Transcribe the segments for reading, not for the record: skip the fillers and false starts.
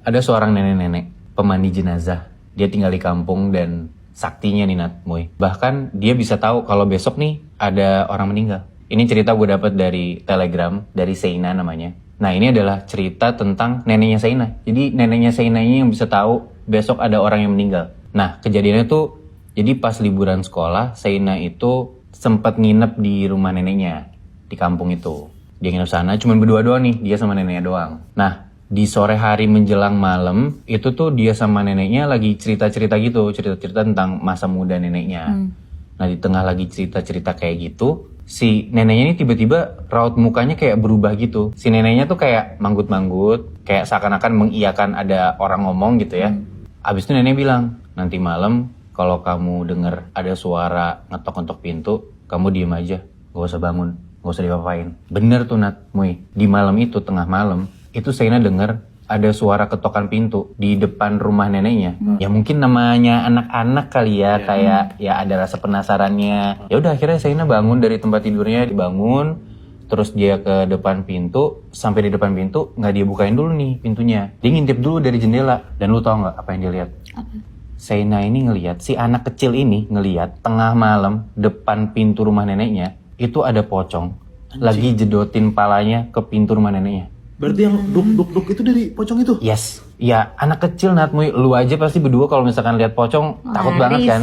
Ada seorang nenek-nenek pemandi jenazah. Dia tinggal di kampung dan saktinya nih Nat, Moy. Bahkan dia bisa tahu kalau besok nih ada orang meninggal. Ini cerita gue dapat dari Telegram, dari Seina namanya. Nah ini adalah cerita tentang neneknya Seina. Jadi neneknya Seina ini yang bisa tahu besok ada orang yang meninggal. Nah kejadiannya tuh, jadi pas liburan sekolah, Seina itu sempat nginep di rumah neneknya di kampung itu. Dia nginep sana, cuman berdua doang nih, dia sama neneknya doang. Nah di sore hari menjelang malam, itu tuh dia sama neneknya lagi cerita-cerita gitu, cerita-cerita tentang masa muda neneknya. Nah di tengah lagi cerita-cerita kayak gitu, si neneknya ini tiba-tiba raut mukanya kayak berubah gitu. Si neneknya tuh kayak manggut-manggut, kayak seakan-akan mengiyakan ada orang ngomong gitu ya. Abis itu nenek bilang, nanti malam kalau kamu denger ada suara ngetok-ngetok pintu, kamu diem aja, gak usah bangun, gak usah diapa-apain. Bener tuh Nat, Muy, di malam itu, tengah malam, itu Seina denger ada suara ketokan pintu di depan rumah neneknya. Ya mungkin namanya anak-anak kali ya, kayak ya ada rasa penasarannya. Ya udah akhirnya Seina bangun dari tempat tidurnya, dibangun, terus dia ke depan pintu. Sampai di depan pintu nggak dia bukain dulu nih pintunya. Dia ngintip dulu dari jendela. Dan lu tau nggak apa yang dia lihat? Seina ini ngelihat, si anak kecil ini ngelihat tengah malam depan pintu rumah neneknya itu ada pocong lagi jedotin palanya ke pintu rumah neneknya. Berarti yang duk itu dari pocong itu? Yes. Ya anak kecil Nat, Muy, lu aja pasti berdua kalau misalkan lihat pocong takut banget kan?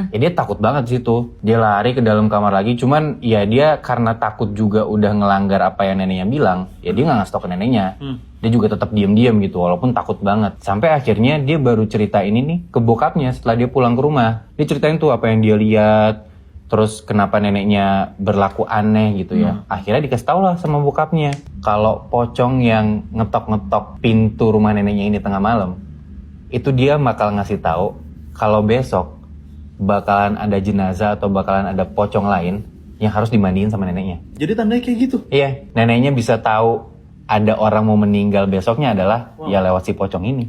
Ya dia takut banget sih tuh. Dia lari ke dalam kamar lagi. Cuman ya dia karena takut juga udah ngelanggar apa yang neneknya bilang, ya dia nggak ngasih tau ke neneknya. Dia juga tetap diam-diam gitu walaupun takut banget. Sampai akhirnya dia baru cerita ini nih ke bokapnya setelah dia pulang ke rumah. Dia ceritain tuh apa yang dia lihat. Terus kenapa neneknya berlaku aneh gitu ya. Akhirnya dikasih tau lah sama bokapnya. Kalau pocong yang ngetok-ngetok pintu rumah neneknya ini tengah malam, itu dia bakal ngasih tahu kalau besok bakalan ada jenazah atau bakalan ada pocong lain yang harus dimandiin sama neneknya. Jadi tandanya kayak gitu? Iya, neneknya bisa tahu ada orang mau meninggal besoknya adalah ya lewat si pocong ini.